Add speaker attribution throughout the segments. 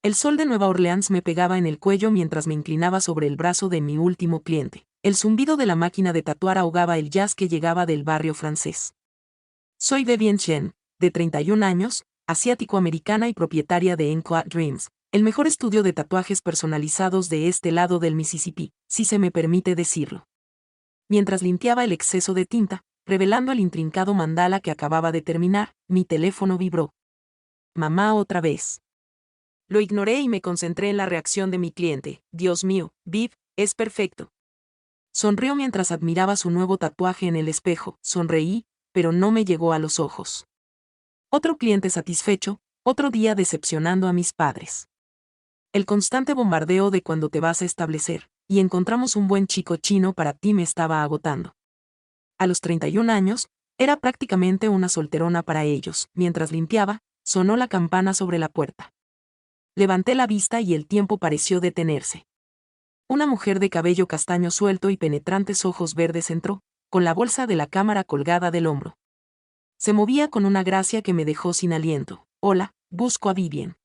Speaker 1: El sol de Nueva Orleans me pegaba en el cuello mientras me inclinaba sobre el brazo de mi último cliente. El zumbido de la máquina de tatuar ahogaba el jazz que llegaba del barrio francés. Soy Vivienne Chen, de 31 años, asiático-americana y propietaria de Enclad Dreams, el mejor estudio de tatuajes personalizados de este lado del Mississippi, si se me permite decirlo. Mientras limpiaba el exceso de tinta, revelando el intrincado mandala que acababa de terminar, mi teléfono vibró. Mamá otra vez. Lo ignoré y me concentré en la reacción de mi cliente. Dios mío, Viv, es perfecto. Sonrió mientras admiraba su nuevo tatuaje en el espejo. Sonreí, pero no me llegó a los ojos. Otro cliente satisfecho, otro día decepcionando a mis padres. El constante bombardeo de cuando te vas a establecer, y encontramos un buen chico chino para ti me estaba agotando. A los 31 años, era prácticamente una solterona para ellos. Mientras limpiaba, sonó la campana sobre la puerta. Levanté la vista y el tiempo pareció detenerse. Una mujer de cabello castaño suelto y penetrantes ojos verdes entró, con la bolsa de la cámara colgada del hombro. Se movía con una gracia que me dejó sin aliento. Hola, busco a Vivienne.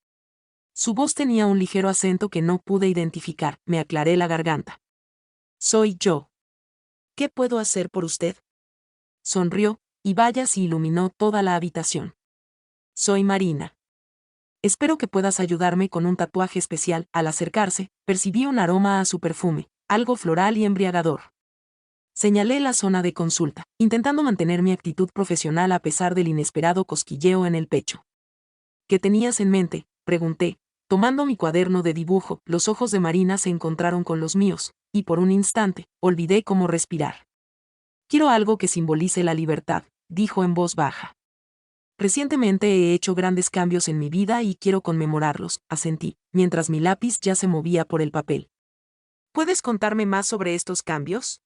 Speaker 1: Su voz tenía un ligero acento que no pude identificar. Me aclaré la garganta. Soy yo. ¿Qué puedo hacer por usted? Sonrió, y vaya si iluminó toda la habitación. Soy Marina. Espero que puedas ayudarme con un tatuaje especial. Al acercarse, percibí un aroma a su perfume, algo floral y embriagador. Señalé la zona de consulta, intentando mantener mi actitud profesional a pesar del inesperado cosquilleo en el pecho. ¿Qué tenías en mente?, pregunté, tomando mi cuaderno de dibujo. Los ojos de Marina se encontraron con los míos, y por un instante, olvidé cómo respirar. Quiero algo que simbolice la libertad, dijo en voz baja. Recientemente he hecho grandes cambios en mi vida y quiero conmemorarlos, asentí, mientras mi lápiz ya se movía por el papel. ¿Puedes contarme más sobre estos cambios?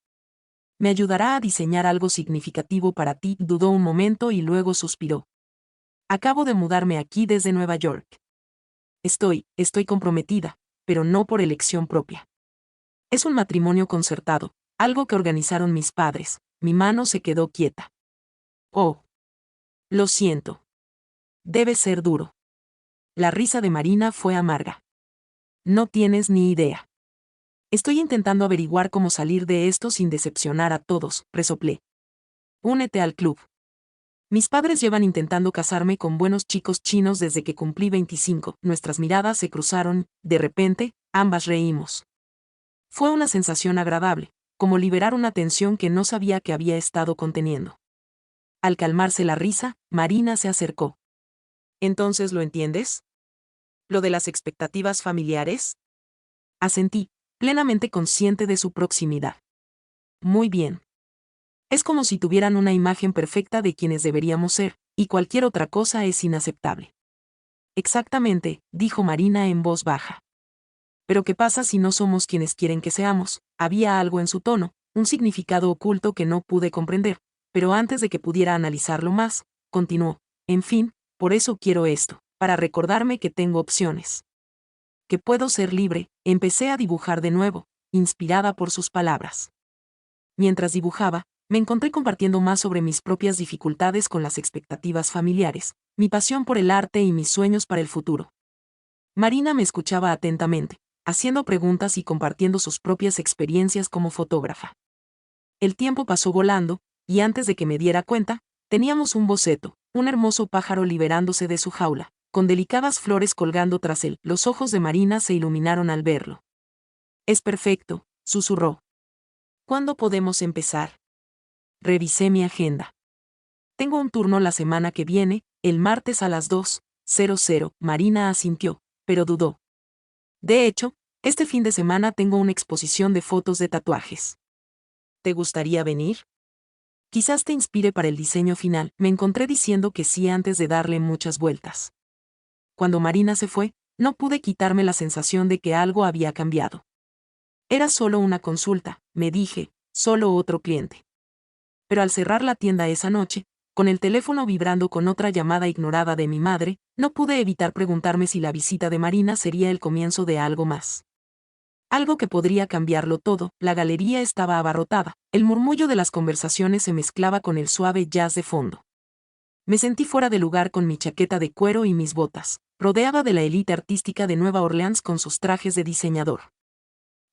Speaker 1: Me ayudará a diseñar algo significativo para ti. Dudó un momento y luego suspiró. Acabo de mudarme aquí desde Nueva York. Estoy comprometida, pero no por elección propia. Es un matrimonio concertado, algo que organizaron mis padres. Mi mano se quedó quieta. Oh. Lo siento. Debe ser duro. La risa de Marina fue amarga. No tienes ni idea. Estoy intentando averiguar cómo salir de esto sin decepcionar a todos, resoplé. Únete al club. Mis padres llevan intentando casarme con buenos chicos chinos desde que cumplí 25. Nuestras miradas se cruzaron, de repente, ambas reímos. Fue una sensación agradable, como liberar una tensión que no sabía que había estado conteniendo. Al calmarse la risa, Marina se acercó. ¿Entonces lo entiendes? ¿Lo de las expectativas familiares? Asentí, plenamente consciente de su proximidad. Muy bien. Es como si tuvieran una imagen perfecta de quienes deberíamos ser, y cualquier otra cosa es inaceptable. Exactamente, dijo Marina en voz baja. Pero ¿qué pasa si no somos quienes quieren que seamos? Había algo en su tono, un significado oculto que no pude comprender, pero antes de que pudiera analizarlo más, continuó. En fin, por eso quiero esto, para recordarme que tengo opciones. Que puedo ser libre. Empecé a dibujar de nuevo, inspirada por sus palabras. Mientras dibujaba, me encontré compartiendo más sobre mis propias dificultades con las expectativas familiares, mi pasión por el arte y mis sueños para el futuro. Marina me escuchaba atentamente, haciendo preguntas y compartiendo sus propias experiencias como fotógrafa. El tiempo pasó volando, y antes de que me diera cuenta, teníamos un boceto, un hermoso pájaro liberándose de su jaula, con delicadas flores colgando tras él. Los ojos de Marina se iluminaron al verlo. Es perfecto, susurró. ¿Cuándo podemos empezar? Revisé mi agenda. Tengo un turno la semana que viene, el martes a las 2:00. Marina asintió, pero dudó. De hecho, este fin de semana tengo una exposición de fotos de tatuajes. ¿Te gustaría venir? Quizás te inspire para el diseño final. Me encontré diciendo que sí antes de darle muchas vueltas. Cuando Marina se fue, no pude quitarme la sensación de que algo había cambiado. Era solo una consulta, me dije, solo otro cliente. Pero al cerrar la tienda esa noche, con el teléfono vibrando con otra llamada ignorada de mi madre, no pude evitar preguntarme si la visita de Marina sería el comienzo de algo más. Algo que podría cambiarlo todo. La galería estaba abarrotada, el murmullo de las conversaciones se mezclaba con el suave jazz de fondo. Me sentí fuera de lugar con mi chaqueta de cuero y mis botas, rodeada de la élite artística de Nueva Orleans con sus trajes de diseñador.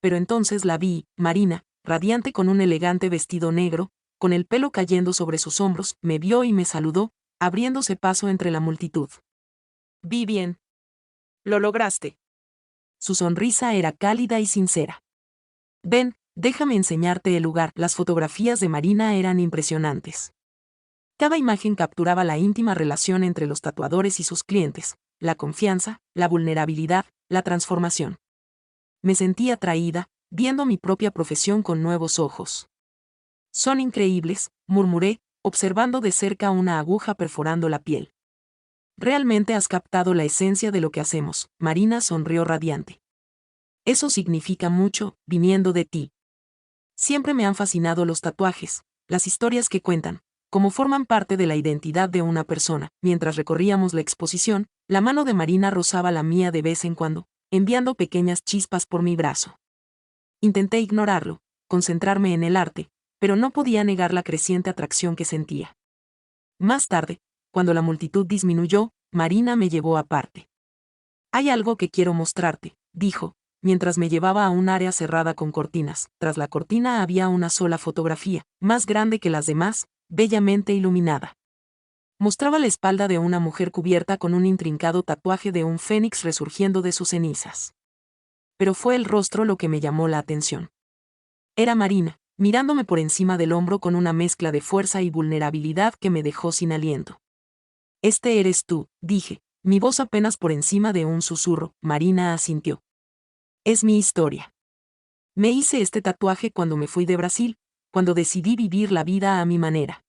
Speaker 1: Pero entonces la vi, Marina, radiante con un elegante vestido negro, con el pelo cayendo sobre sus hombros, me vio y me saludó, abriéndose paso entre la multitud. Vi bien. Lo lograste. Su sonrisa era cálida y sincera. Ven, déjame enseñarte el lugar. Las fotografías de Marina eran impresionantes. Cada imagen capturaba la íntima relación entre los tatuadores y sus clientes, la confianza, la vulnerabilidad, la transformación. Me sentí atraída, viendo mi propia profesión con nuevos ojos. Son increíbles, murmuré, observando de cerca una aguja perforando la piel. Realmente has captado la esencia de lo que hacemos, Marina sonrió radiante. Eso significa mucho, viniendo de ti. Siempre me han fascinado los tatuajes, las historias que cuentan, como forman parte de la identidad de una persona. Mientras recorríamos la exposición, la mano de Marina rozaba la mía de vez en cuando, enviando pequeñas chispas por mi brazo. Intenté ignorarlo, concentrarme en el arte, pero no podía negar la creciente atracción que sentía. Más tarde, cuando la multitud disminuyó, Marina me llevó aparte. Hay algo que quiero mostrarte, dijo, mientras me llevaba a un área cerrada con cortinas. Tras la cortina había una sola fotografía, más grande que las demás, bellamente iluminada. Mostraba la espalda de una mujer cubierta con un intrincado tatuaje de un fénix resurgiendo de sus cenizas. Pero fue el rostro lo que me llamó la atención. Era Marina, mirándome por encima del hombro con una mezcla de fuerza y vulnerabilidad que me dejó sin aliento. Este eres tú, dije, mi voz apenas por encima de un susurro. Marina asintió. Es mi historia. Me hice este tatuaje cuando me fui de Brasil, cuando decidí vivir la vida a mi manera.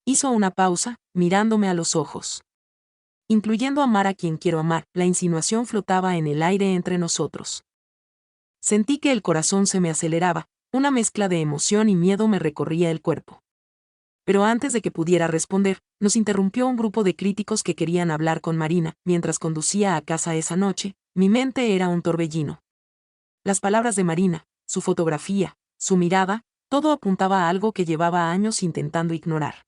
Speaker 1: Hizo una pausa, mirándome a los ojos. Incluyendo amar a quien quiero amar, la insinuación flotaba en el aire entre nosotros. Sentí que el corazón se me aceleraba, una mezcla de emoción y miedo me recorría el cuerpo. Pero antes de que pudiera responder, nos interrumpió un grupo de críticos que querían hablar con Marina. Mientras conducía a casa esa noche, mi mente era un torbellino. Las palabras de Marina, su fotografía, su mirada, todo apuntaba a algo que llevaba años intentando ignorar.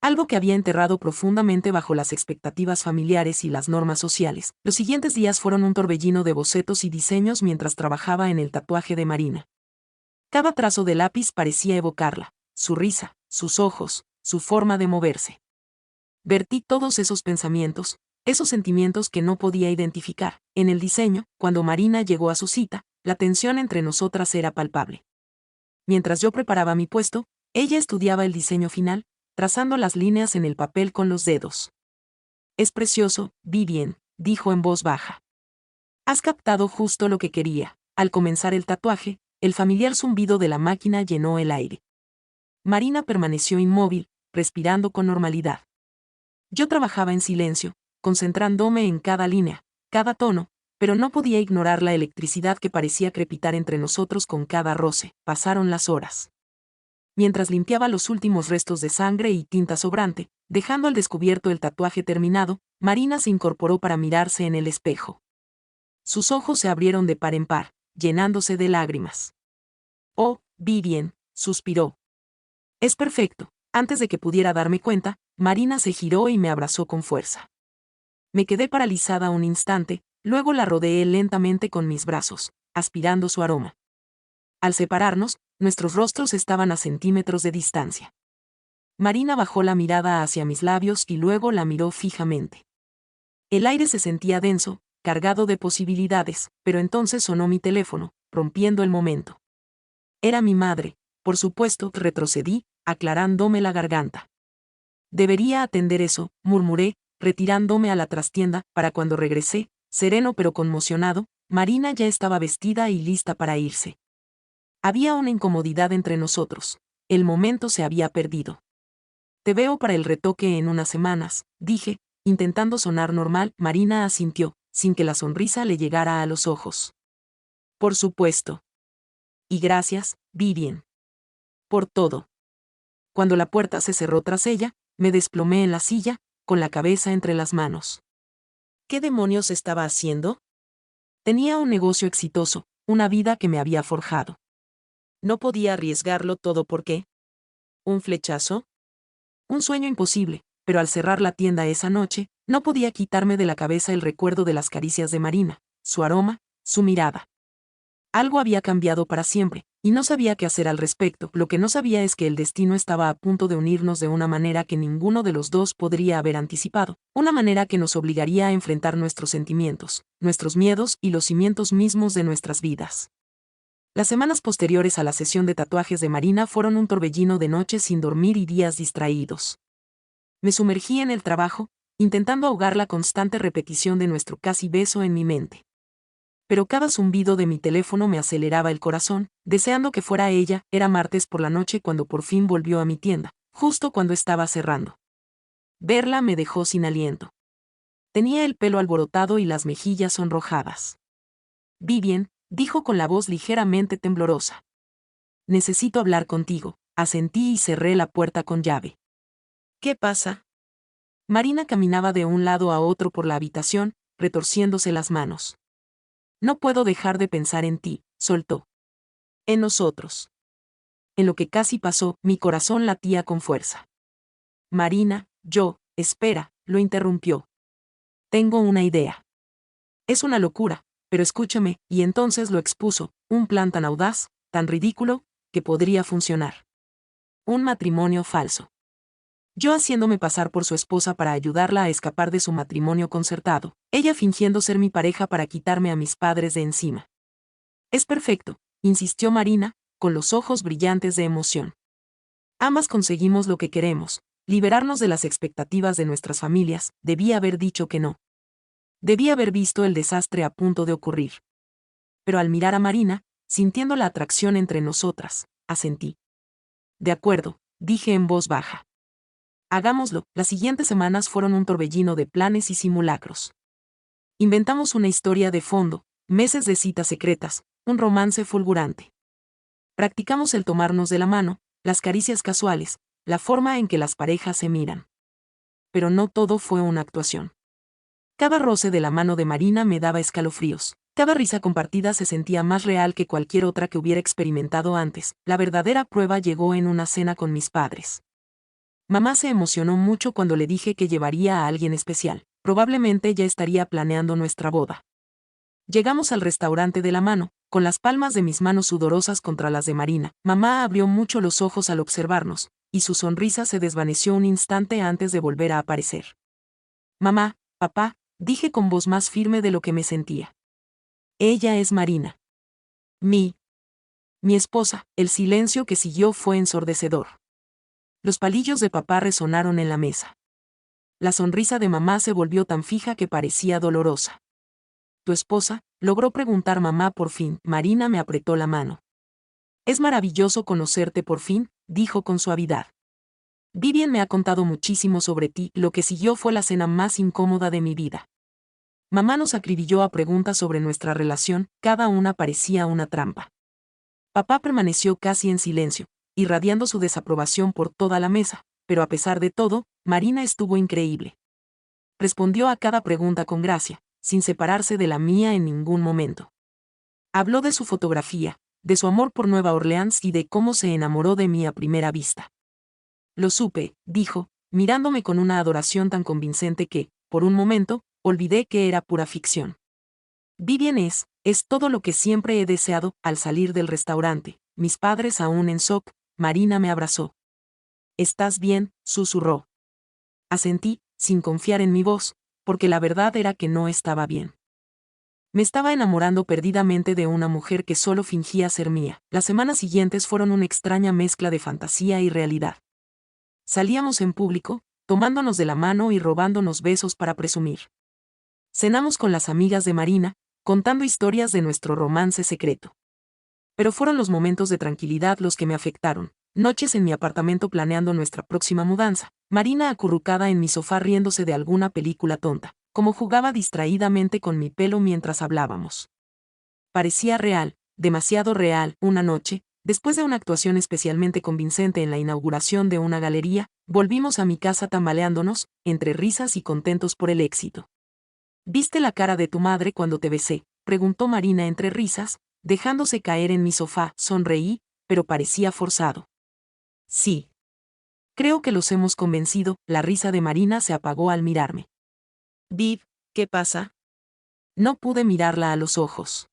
Speaker 1: Algo que había enterrado profundamente bajo las expectativas familiares y las normas sociales. Los siguientes días fueron un torbellino de bocetos y diseños mientras trabajaba en el tatuaje de Marina. Cada trazo de lápiz parecía evocarla, su risa, sus ojos, su forma de moverse. Vertí todos esos pensamientos, esos sentimientos que no podía identificar. En el diseño, cuando Marina llegó a su cita, la tensión entre nosotras era palpable. Mientras yo preparaba mi puesto, ella estudiaba el diseño final, trazando las líneas en el papel con los dedos. Es precioso, Vivien, dijo en voz baja. Has captado justo lo que quería. Al comenzar el tatuaje, el familiar zumbido de la máquina llenó el aire. Marina permaneció inmóvil, respirando con normalidad. Yo trabajaba en silencio, concentrándome en cada línea, cada tono, pero no podía ignorar la electricidad que parecía crepitar entre nosotros con cada roce. Pasaron las horas. Mientras limpiaba los últimos restos de sangre y tinta sobrante, dejando al descubierto el tatuaje terminado, Marina se incorporó para mirarse en el espejo. Sus ojos se abrieron de par en par, llenándose de lágrimas. Oh, Vivien, suspiró. Es perfecto. Antes de que pudiera darme cuenta, Marina se giró y me abrazó con fuerza. Me quedé paralizada un instante, luego la rodeé lentamente con mis brazos, aspirando su aroma. Al separarnos, nuestros rostros estaban a centímetros de distancia. Marina bajó la mirada hacia mis labios y luego la miró fijamente. El aire se sentía denso, cargado de posibilidades, pero entonces sonó mi teléfono, rompiendo el momento. Era mi madre, por supuesto. Retrocedí, aclarándome la garganta. Debería atender eso, murmuré, retirándome a la trastienda. Para cuando regresé, sereno pero conmocionado, Marina ya estaba vestida y lista para irse. Había una incomodidad entre nosotros. El momento se había perdido. Te veo para el retoque en unas semanas, dije, intentando sonar normal. Marina asintió, sin que la sonrisa le llegara a los ojos. Por supuesto. Y gracias, Vivien. Por todo. Cuando la puerta se cerró tras ella, me desplomé en la silla, con la cabeza entre las manos. ¿Qué demonios estaba haciendo? Tenía un negocio exitoso, una vida que me había forjado. No podía arriesgarlo todo porque... ¿Un flechazo? Un sueño imposible, pero al cerrar la tienda esa noche, no podía quitarme de la cabeza el recuerdo de las caricias de Marina, su aroma, su mirada. Algo había cambiado para siempre, y no sabía qué hacer al respecto. Lo que no sabía es que el destino estaba a punto de unirnos de una manera que ninguno de los dos podría haber anticipado, una manera que nos obligaría a enfrentar nuestros sentimientos, nuestros miedos y los cimientos mismos de nuestras vidas. Las semanas posteriores a la sesión de tatuajes de Marina fueron un torbellino de noches sin dormir y días distraídos. Me sumergí en el trabajo, intentando ahogar la constante repetición de nuestro casi beso en mi mente. Pero cada zumbido de mi teléfono me aceleraba el corazón, deseando que fuera ella. Era martes por la noche cuando por fin volvió a mi tienda, justo cuando estaba cerrando. Verla me dejó sin aliento. Tenía el pelo alborotado y las mejillas sonrojadas. Vivien, dijo con la voz ligeramente temblorosa. Necesito hablar contigo, asentí y cerré la puerta con llave. ¿Qué pasa? Marina caminaba de un lado a otro por la habitación, retorciéndose las manos. No puedo dejar de pensar en ti, soltó. En nosotros. En lo que casi pasó, mi corazón latía con fuerza. Marina, espera, lo interrumpió. Tengo una idea. Es una locura, pero escúchame, y entonces lo expuso, un plan tan audaz, tan ridículo, que podría funcionar. Un matrimonio falso. Yo haciéndome pasar por su esposa para ayudarla a escapar de su matrimonio concertado, ella fingiendo ser mi pareja para quitarme a mis padres de encima. Es perfecto, insistió Marina, con los ojos brillantes de emoción. Ambas conseguimos lo que queremos, liberarnos de las expectativas de nuestras familias. Debí haber dicho que no. Debí haber visto el desastre a punto de ocurrir. Pero al mirar a Marina, sintiendo la atracción entre nosotras, asentí. De acuerdo, dije en voz baja. Hagámoslo. Las siguientes semanas fueron un torbellino de planes y simulacros. Inventamos una historia de fondo, meses de citas secretas, un romance fulgurante. Practicamos el tomarnos de la mano, las caricias casuales, la forma en que las parejas se miran. Pero no todo fue una actuación. Cada roce de la mano de Marina me daba escalofríos. Cada risa compartida se sentía más real que cualquier otra que hubiera experimentado antes. La verdadera prueba llegó en una cena con mis padres. Mamá se emocionó mucho cuando le dije que llevaría a alguien especial. Probablemente ya estaría planeando nuestra boda. Llegamos al restaurante de la mano, con las palmas de mis manos sudorosas contra las de Marina. Mamá abrió mucho los ojos al observarnos, y su sonrisa se desvaneció un instante antes de volver a aparecer. Mamá, papá, dije con voz más firme de lo que me sentía. Ella es Marina. Mi esposa. El silencio que siguió fue ensordecedor. Los palillos de papá resonaron en la mesa. La sonrisa de mamá se volvió tan fija que parecía dolorosa. ¿Tu esposa? Logró preguntar mamá por fin. Marina me apretó la mano. Es maravilloso conocerte por fin, dijo con suavidad. Vivien me ha contado muchísimo sobre ti. Lo que siguió fue la cena más incómoda de mi vida. Mamá nos acribilló a preguntas sobre nuestra relación, cada una parecía una trampa. Papá permaneció casi en silencio, irradiando su desaprobación por toda la mesa, pero a pesar de todo, Marina estuvo increíble. Respondió a cada pregunta con gracia, sin separarse de la mía en ningún momento. Habló de su fotografía, de su amor por Nueva Orleans y de cómo se enamoró de mí a primera vista. Lo supe, dijo, mirándome con una adoración tan convincente que, por un momento, olvidé que era pura ficción. Vivien es todo lo que siempre he deseado. Al salir del restaurante, mis padres aún en shock, Marina me abrazó. ¿Estás bien?, susurró. Asentí, sin confiar en mi voz, porque la verdad era que no estaba bien. Me estaba enamorando perdidamente de una mujer que solo fingía ser mía. Las semanas siguientes fueron una extraña mezcla de fantasía y realidad. Salíamos en público, tomándonos de la mano y robándonos besos para presumir. Cenamos con las amigas de Marina, contando historias de nuestro romance secreto. Pero fueron los momentos de tranquilidad los que me afectaron. Noches en mi apartamento planeando nuestra próxima mudanza, Marina acurrucada en mi sofá riéndose de alguna película tonta, como jugaba distraídamente con mi pelo mientras hablábamos. Parecía real, demasiado real. Una noche, después de una actuación especialmente convincente en la inauguración de una galería, volvimos a mi casa tambaleándonos, entre risas y contentos por el éxito. ¿Viste la cara de tu madre cuando te besé?, preguntó Marina entre risas, dejándose caer en mi sofá. Sonreí, pero parecía forzado. Sí. Creo que los hemos convencido. La risa de Marina se apagó al mirarme. Viv, ¿qué pasa? No pude mirarla a los ojos.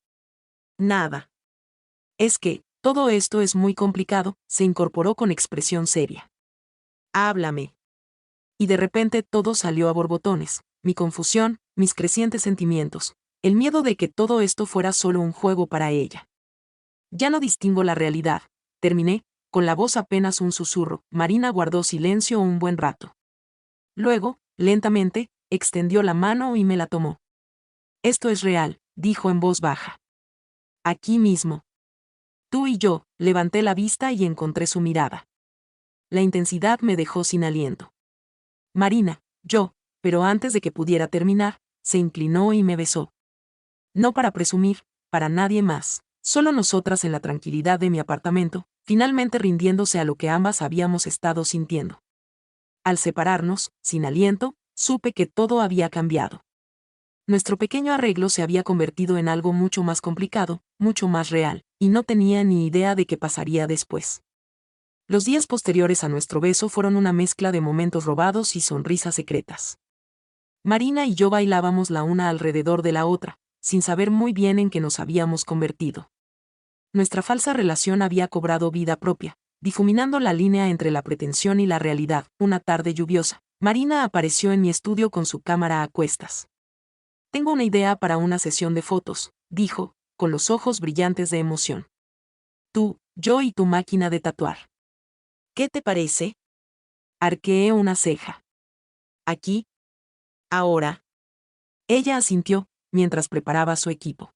Speaker 1: Nada. Es que, todo esto es muy complicado, se incorporó con expresión seria. Háblame. Y de repente todo salió a borbotones, mi confusión, mis crecientes sentimientos, el miedo de que todo esto fuera solo un juego para ella. Ya no distingo la realidad, terminé, con la voz apenas un susurro. Marina guardó silencio un buen rato. Luego, lentamente, extendió la mano y me la tomó. Esto es real, dijo en voz baja. Aquí mismo. Tú y yo, levanté la vista y encontré su mirada. La intensidad me dejó sin aliento. Marina, yo, pero antes de que pudiera terminar, se inclinó y me besó. No para presumir, para nadie más, solo nosotras en la tranquilidad de mi apartamento, finalmente rindiéndose a lo que ambas habíamos estado sintiendo. Al separarnos, sin aliento, supe que todo había cambiado. Nuestro pequeño arreglo se había convertido en algo mucho más complicado, mucho más real, y no tenía ni idea de qué pasaría después. Los días posteriores a nuestro beso fueron una mezcla de momentos robados y sonrisas secretas. Marina y yo bailábamos la una alrededor de la otra, sin saber muy bien en qué nos habíamos convertido. Nuestra falsa relación había cobrado vida propia, difuminando la línea entre la pretensión y la realidad. Una tarde lluviosa, Marina apareció en mi estudio con su cámara a cuestas. Tengo una idea para una sesión de fotos, dijo, con los ojos brillantes de emoción. Tú, yo y tu máquina de tatuar. ¿Qué te parece? Arqueé una ceja. ¿Aquí? ¿Ahora? Ella asintió, mientras preparaba su equipo.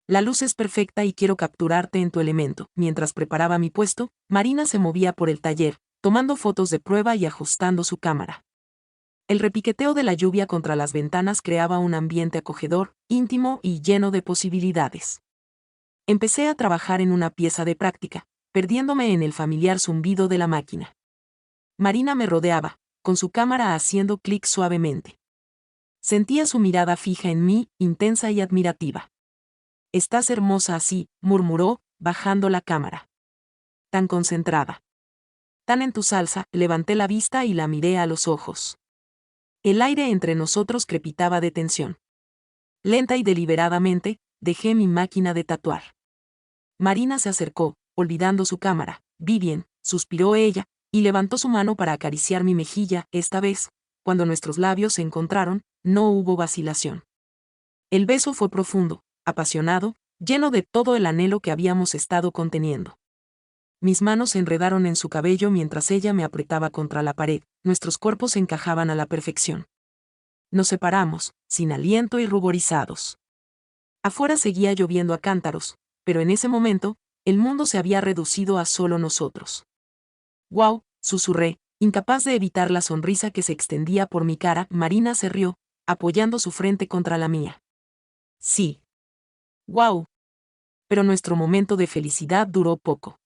Speaker 1: La luz es perfecta y quiero capturarte en tu elemento. Mientras preparaba mi puesto, Marina se movía por el taller, tomando fotos de prueba y ajustando su cámara. El repiqueteo de la lluvia contra las ventanas creaba un ambiente acogedor, íntimo y lleno de posibilidades. Empecé a trabajar en una pieza de práctica, perdiéndome en el familiar zumbido de la máquina. Marina me rodeaba, con su cámara haciendo clic suavemente. Sentía su mirada fija en mí, intensa y admirativa. Estás hermosa así, murmuró, bajando la cámara. Tan concentrada. Tan en tu salsa, levanté la vista y la miré a los ojos. El aire entre nosotros crepitaba de tensión. Lenta y deliberadamente, dejé mi máquina de tatuar. Marina se acercó, olvidando su cámara. Bien, suspiró ella, y levantó su mano para acariciar mi mejilla. Esta vez, cuando nuestros labios se encontraron, no hubo vacilación. El beso fue profundo, apasionado, lleno de todo el anhelo que habíamos estado conteniendo. Mis manos se enredaron en su cabello mientras ella me apretaba contra la pared, nuestros cuerpos se encajaban a la perfección. Nos separamos, sin aliento y ruborizados. Afuera seguía lloviendo a cántaros, pero en ese momento, el mundo se había reducido a solo nosotros. «¡Guau!», susurré, incapaz de evitar la sonrisa que se extendía por mi cara. Marina se rió, apoyando su frente contra la mía. «Sí. ¡Guau!». Pero nuestro momento de felicidad duró poco.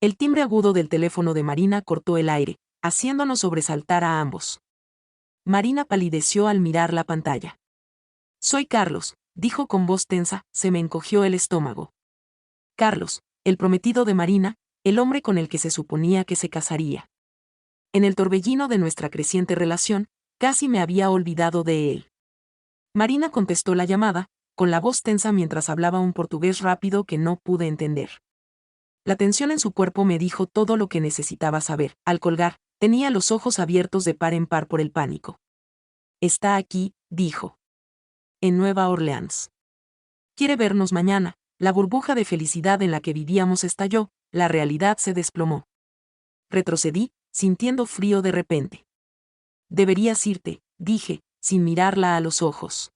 Speaker 1: El timbre agudo del teléfono de Marina cortó el aire, haciéndonos sobresaltar a ambos. Marina palideció al mirar la pantalla. «Soy Carlos», dijo con voz tensa, se me encogió el estómago. Carlos, el prometido de Marina, el hombre con el que se suponía que se casaría. En el torbellino de nuestra creciente relación, casi me había olvidado de él. Marina contestó la llamada, con la voz tensa mientras hablaba un portugués rápido que no pude entender. La tensión en su cuerpo me dijo todo lo que necesitaba saber. Al colgar, tenía los ojos abiertos de par en par por el pánico. «Está aquí», dijo. «En Nueva Orleans. Quiere vernos mañana». La burbuja de felicidad en la que vivíamos estalló, la realidad se desplomó. Retrocedí, sintiendo frío de repente. «Deberías irte», dije, sin mirarla a los ojos.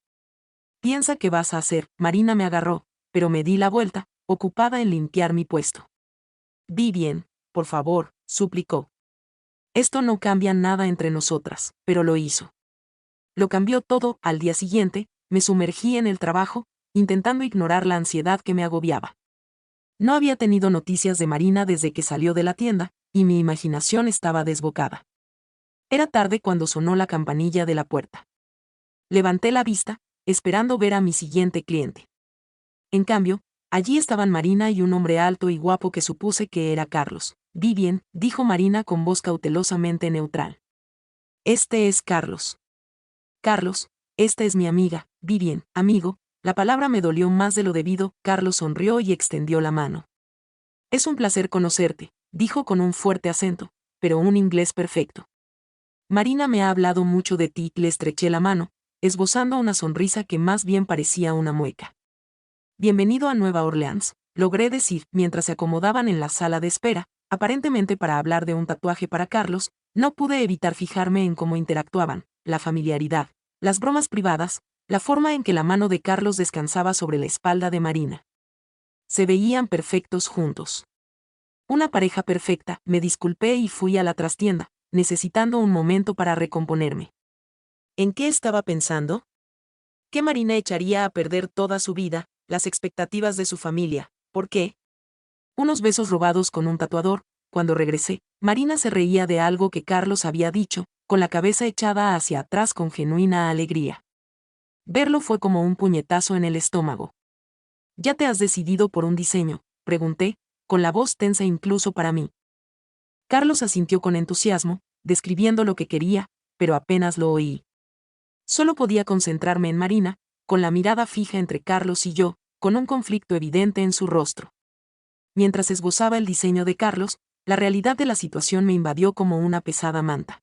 Speaker 1: «Piensa qué vas a hacer». Marina me agarró, pero me di la vuelta, ocupada en limpiar mi puesto. «Bien, por favor», suplicó. Esto no cambia nada entre nosotras, pero lo hizo. Lo cambió todo. Al día siguiente, me sumergí en el trabajo, intentando ignorar la ansiedad que me agobiaba. No había tenido noticias de Marina desde que salió de la tienda, y mi imaginación estaba desbocada. Era tarde cuando sonó la campanilla de la puerta. Levanté la vista, esperando ver a mi siguiente cliente. En cambio, Allí estaban Marina y un hombre alto y guapo que supuse que era Carlos. Vi bien, dijo Marina con voz cautelosamente neutral. Este es Carlos. Carlos, esta es mi amiga. Vi bien, amigo. La palabra me dolió más de lo debido. Carlos sonrió y extendió la mano. Es un placer conocerte, dijo con un fuerte acento, pero un inglés perfecto. Marina me ha hablado mucho de ti. Le estreché la mano, esbozando una sonrisa que más bien parecía una mueca. Bienvenido a Nueva Orleans, logré decir, mientras se acomodaban en la sala de espera, aparentemente para hablar de un tatuaje para Carlos. No pude evitar fijarme en cómo interactuaban, la familiaridad, las bromas privadas, la forma en que la mano de Carlos descansaba sobre la espalda de Marina. Se veían perfectos juntos. Una pareja perfecta. Me disculpé y fui a la trastienda, necesitando un momento para recomponerme. ¿En qué estaba pensando? ¿Qué Marina echaría a perder toda su vida, las expectativas de su familia? ¿Por qué? Unos besos robados con un tatuador. Cuando regresé, Marina se reía de algo que Carlos había dicho, con la cabeza echada hacia atrás con genuina alegría. Verlo fue como un puñetazo en el estómago. ¿Ya te has decidido por un diseño?, pregunté, con la voz tensa incluso para mí. Carlos asintió con entusiasmo, describiendo lo que quería, pero apenas lo oí. Solo podía concentrarme en Marina, con la mirada fija entre Carlos y yo, con un conflicto evidente en su rostro. Mientras esbozaba el diseño de Carlos, la realidad de la situación me invadió como una pesada manta.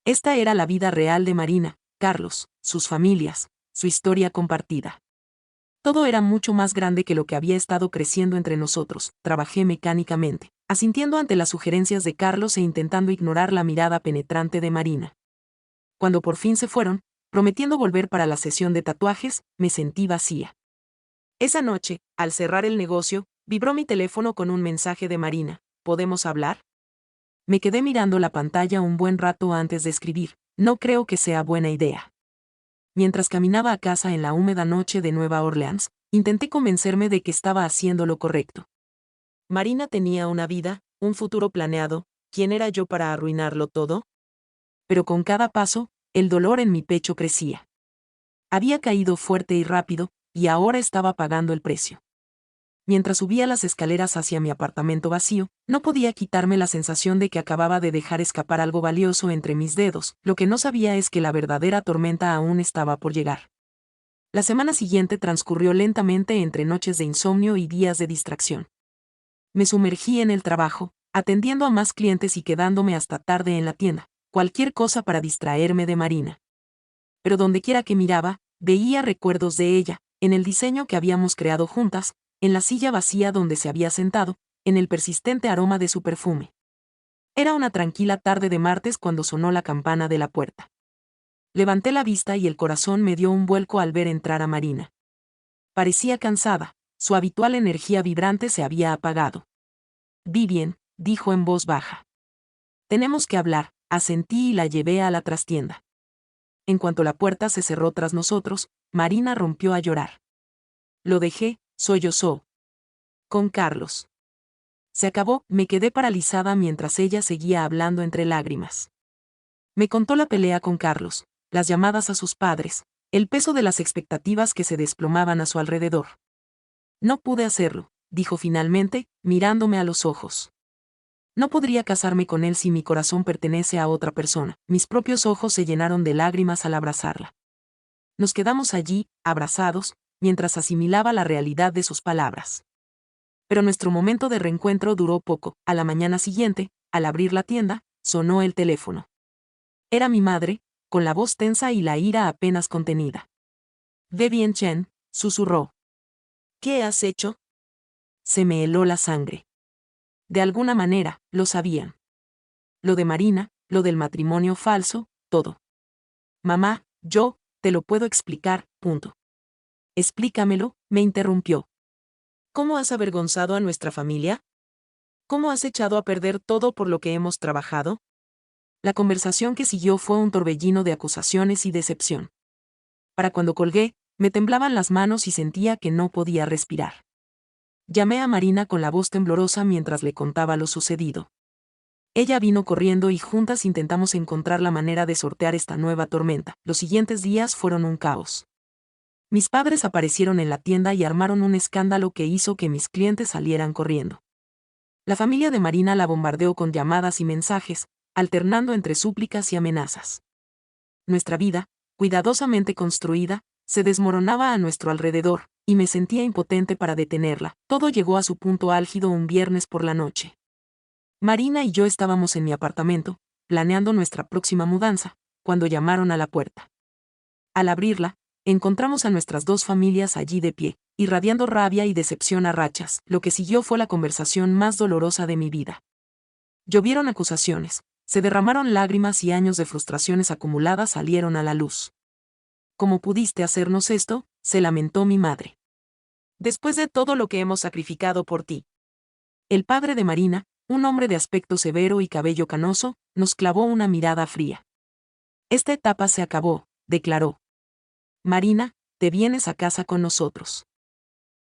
Speaker 1: Esta era la vida real de Marina, Carlos, sus familias, su historia compartida. Todo era mucho más grande que lo que había estado creciendo entre nosotros. Trabajé mecánicamente, asintiendo ante las sugerencias de Carlos e intentando ignorar la mirada penetrante de Marina. Cuando por fin se fueron, prometiendo volver para la sesión de tatuajes, me sentí vacía. Esa noche, al cerrar el negocio, vibró mi teléfono con un mensaje de Marina. ¿Podemos hablar? Me quedé mirando la pantalla un buen rato antes de escribir. No creo que sea buena idea. Mientras caminaba a casa en la húmeda noche de Nueva Orleans, intenté convencerme de que estaba haciendo lo correcto. Marina tenía una vida, un futuro planeado. ¿Quién era yo para arruinarlo todo? Pero con cada paso, el dolor en mi pecho crecía. Había caído fuerte y rápido, y ahora estaba pagando el precio. Mientras subía las escaleras hacia mi apartamento vacío, no podía quitarme la sensación de que acababa de dejar escapar algo valioso entre mis dedos. Lo que no sabía es que la verdadera tormenta aún estaba por llegar. La semana siguiente transcurrió lentamente entre noches de insomnio y días de distracción. Me sumergí en el trabajo, atendiendo a más clientes y quedándome hasta tarde en la tienda, cualquier cosa para distraerme de Marina. Pero dondequiera que miraba, veía recuerdos de ella, en el diseño que habíamos creado juntas, en la silla vacía donde se había sentado, en el persistente aroma de su perfume. Era una tranquila tarde de martes cuando sonó la campana de la puerta. Levanté la vista y el corazón me dio un vuelco al ver entrar a Marina. Parecía cansada, su habitual energía vibrante se había apagado. Vivien, dijo en voz baja. Tenemos que hablar, asentí y la llevé a la trastienda. En cuanto la puerta se cerró tras nosotros, Marina rompió a llorar. Lo dejé, sollozó. Con Carlos. Se acabó. Me quedé paralizada mientras ella seguía hablando entre lágrimas. Me contó la pelea con Carlos, las llamadas a sus padres, el peso de las expectativas que se desplomaban a su alrededor. No pude hacerlo, dijo finalmente, mirándome a los ojos. No podría casarme con él si mi corazón pertenece a otra persona. Mis propios ojos se llenaron de lágrimas al abrazarla. Nos quedamos allí, abrazados, mientras asimilaba la realidad de sus palabras. Pero nuestro momento de reencuentro duró poco. A la mañana siguiente, al abrir la tienda, sonó el teléfono. Era mi madre, con la voz tensa y la ira apenas contenida. Vivien Chen, susurró. ¿Qué has hecho? Se me heló la sangre. De alguna manera, lo sabían. Lo de Marina, lo del matrimonio falso, todo. Mamá, yo, te lo puedo explicar, punto. Explícamelo, me interrumpió. ¿Cómo has avergonzado a nuestra familia? ¿Cómo has echado a perder todo por lo que hemos trabajado? La conversación que siguió fue un torbellino de acusaciones y decepción. Para cuando colgué, me temblaban las manos y sentía que no podía respirar. Llamé a Marina con la voz temblorosa mientras le contaba lo sucedido. Ella vino corriendo y juntas intentamos encontrar la manera de sortear esta nueva tormenta. Los siguientes días fueron un caos. Mis padres aparecieron en la tienda y armaron un escándalo que hizo que mis clientes salieran corriendo. La familia de Marina la bombardeó con llamadas y mensajes, alternando entre súplicas y amenazas. Nuestra vida, cuidadosamente construida, se desmoronaba a nuestro alrededor, y me sentía impotente para detenerla. Todo llegó a su punto álgido un viernes por la noche. Marina y yo estábamos en mi apartamento, planeando nuestra próxima mudanza, cuando llamaron a la puerta. Al abrirla, encontramos a nuestras dos familias allí de pie, irradiando rabia y decepción a rachas. Lo que siguió fue la conversación más dolorosa de mi vida. Llovieron acusaciones, se derramaron lágrimas y años de frustraciones acumuladas salieron a la luz. ¿Cómo pudiste hacernos esto?, se lamentó mi madre. Después de todo lo que hemos sacrificado por ti. El padre de Marina, un hombre de aspecto severo y cabello canoso, nos clavó una mirada fría. Esta etapa se acabó, declaró. Marina, te vienes a casa con nosotros.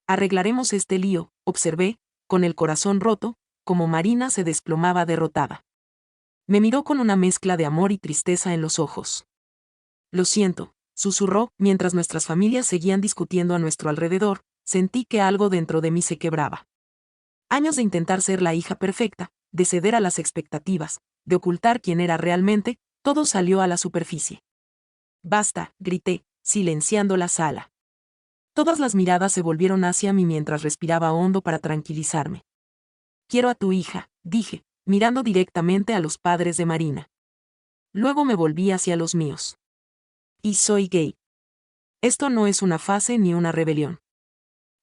Speaker 1: Arreglaremos este lío, observé, con el corazón roto, como Marina se desplomaba derrotada. Me miró con una mezcla de amor y tristeza en los ojos. Lo siento, susurró, mientras nuestras familias seguían discutiendo a nuestro alrededor, sentí que algo dentro de mí se quebraba. Años de intentar ser la hija perfecta, de ceder a las expectativas, de ocultar quién era realmente, todo salió a la superficie. Basta, grité, silenciando la sala. Todas las miradas se volvieron hacia mí mientras respiraba hondo para tranquilizarme. Quiero a tu hija, dije, mirando directamente a los padres de Marina. Luego me volví hacia los míos. Y soy gay. Esto no es una fase ni una rebelión.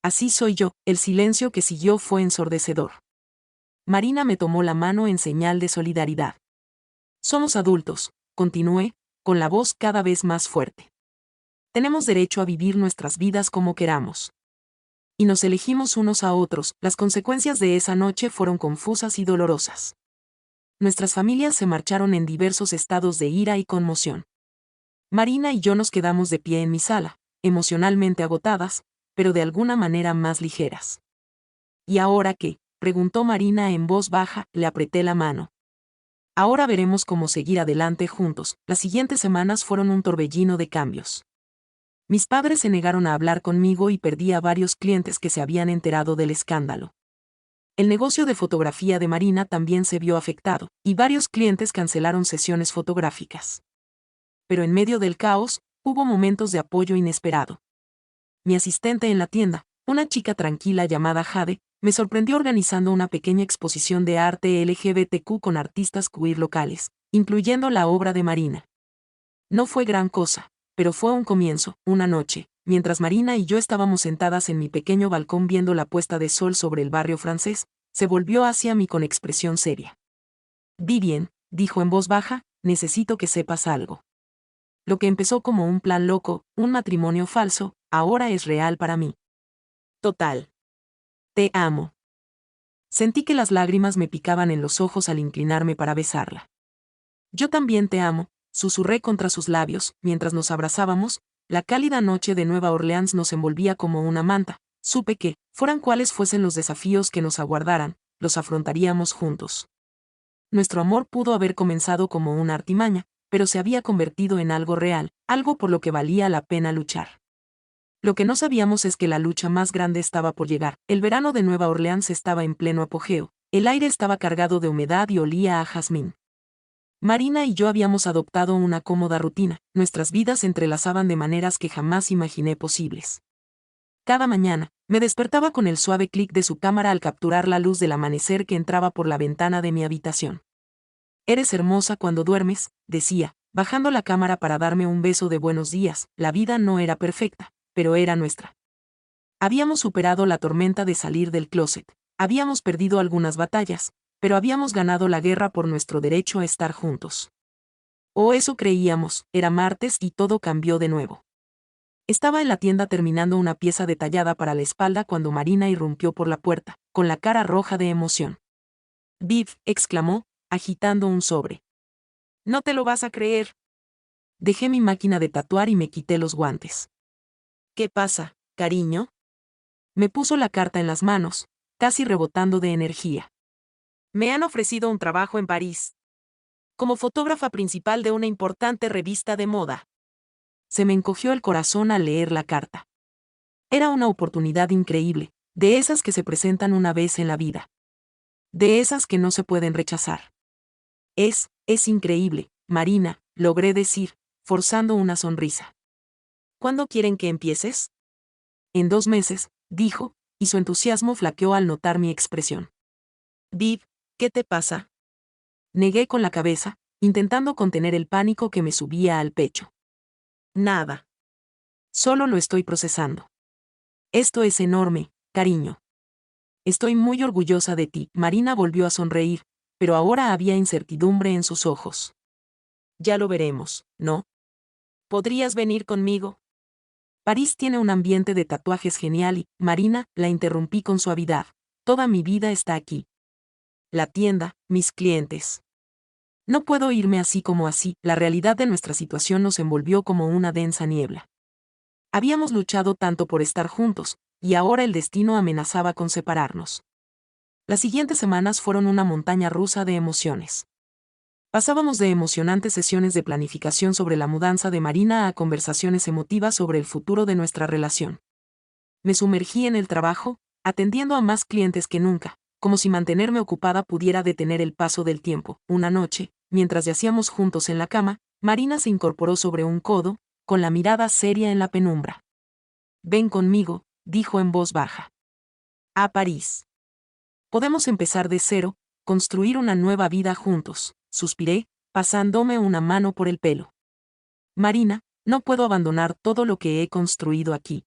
Speaker 1: Así soy yo. El silencio que siguió fue ensordecedor. Marina me tomó la mano en señal de solidaridad. Somos adultos, continué, con la voz cada vez más fuerte. Tenemos derecho a vivir nuestras vidas como queramos. Y nos elegimos unos a otros. Las consecuencias de esa noche fueron confusas y dolorosas. Nuestras familias se marcharon en diversos estados de ira y conmoción. Marina y yo nos quedamos de pie en mi sala, emocionalmente agotadas, pero de alguna manera más ligeras. ¿Y ahora qué?, preguntó Marina en voz baja, le apreté la mano. Ahora veremos cómo seguir adelante juntos. Las siguientes semanas fueron un torbellino de cambios. Mis padres se negaron a hablar conmigo y perdí a varios clientes que se habían enterado del escándalo. El negocio de fotografía de Marina también se vio afectado, y varios clientes cancelaron sesiones fotográficas. Pero en medio del caos, hubo momentos de apoyo inesperado. Mi asistente en la tienda, una chica tranquila llamada Jade, me sorprendió organizando una pequeña exposición de arte LGBTQ con artistas queer locales, incluyendo la obra de Marina. No fue gran cosa, pero fue un comienzo. Una noche, mientras Marina y yo estábamos sentadas en mi pequeño balcón viendo la puesta de sol sobre el barrio francés, se volvió hacia mí con expresión seria. Vivien, dijo en voz baja, necesito que sepas algo. Lo que empezó como un plan loco, un matrimonio falso, ahora es real para mí. Total. Te amo. Sentí que las lágrimas me picaban en los ojos al inclinarme para besarla. Yo también te amo, susurré contra sus labios, mientras nos abrazábamos. La cálida noche de Nueva Orleans nos envolvía como una manta. Supe que, fueran cuales fuesen los desafíos que nos aguardaran, los afrontaríamos juntos. Nuestro amor pudo haber comenzado como una artimaña, pero se había convertido en algo real, algo por lo que valía la pena luchar. Lo que no sabíamos es que la lucha más grande estaba por llegar. El verano de Nueva Orleans estaba en pleno apogeo, el aire estaba cargado de humedad y olía a jazmín. Marina y yo habíamos adoptado una cómoda rutina, nuestras vidas se entrelazaban de maneras que jamás imaginé posibles. Cada mañana, me despertaba con el suave clic de su cámara al capturar la luz del amanecer que entraba por la ventana de mi habitación. Eres hermosa cuando duermes, decía, bajando la cámara para darme un beso de buenos días. La vida no era perfecta, pero era nuestra. Habíamos superado la tormenta de salir del closet, habíamos perdido algunas batallas, pero habíamos ganado la guerra por nuestro derecho a estar juntos. O eso creíamos. Era martes y todo cambió de nuevo. Estaba en la tienda terminando una pieza detallada para la espalda cuando Marina irrumpió por la puerta, con la cara roja de emoción. Viv, exclamó, agitando un sobre. No te lo vas a creer. Dejé mi máquina de tatuar y me quité los guantes. ¿Qué pasa, cariño? Me puso la carta en las manos, casi rebotando de energía. Me han ofrecido un trabajo en París. Como fotógrafa principal de una importante revista de moda. Se me encogió el corazón al leer la carta. Era una oportunidad increíble, de esas que se presentan una vez en la vida. De esas que no se pueden rechazar. Es increíble, Marina, logré decir, forzando una sonrisa. ¿Cuándo quieren que empieces? En 2 meses, dijo, y su entusiasmo flaqueó al notar mi expresión. Viv, ¿qué te pasa? Negué con la cabeza, intentando contener el pánico que me subía al pecho. Nada. Solo lo estoy procesando. Esto es enorme, cariño. Estoy muy orgullosa de ti. Marina volvió a sonreír, pero ahora había incertidumbre en sus ojos. Ya lo veremos, ¿no? ¿Podrías venir conmigo? París tiene un ambiente de tatuajes genial y, Marina, la interrumpí con suavidad. Toda mi vida está aquí. La tienda, mis clientes. No puedo irme así como así. La realidad de nuestra situación nos envolvió como una densa niebla. Habíamos luchado tanto por estar juntos, y ahora el destino amenazaba con separarnos. Las siguientes semanas fueron una montaña rusa de emociones. Pasábamos de emocionantes sesiones de planificación sobre la mudanza de Marina a conversaciones emotivas sobre el futuro de nuestra relación. Me sumergí en el trabajo, atendiendo a más clientes que nunca, como si mantenerme ocupada pudiera detener el paso del tiempo. Una noche, mientras yacíamos juntos en la cama, Marina se incorporó sobre un codo, con la mirada seria en la penumbra. Ven conmigo, dijo en voz baja. A París. Podemos empezar de cero, construir una nueva vida juntos, suspiré, pasándome una mano por el pelo. Marina, no puedo abandonar todo lo que he construido aquí.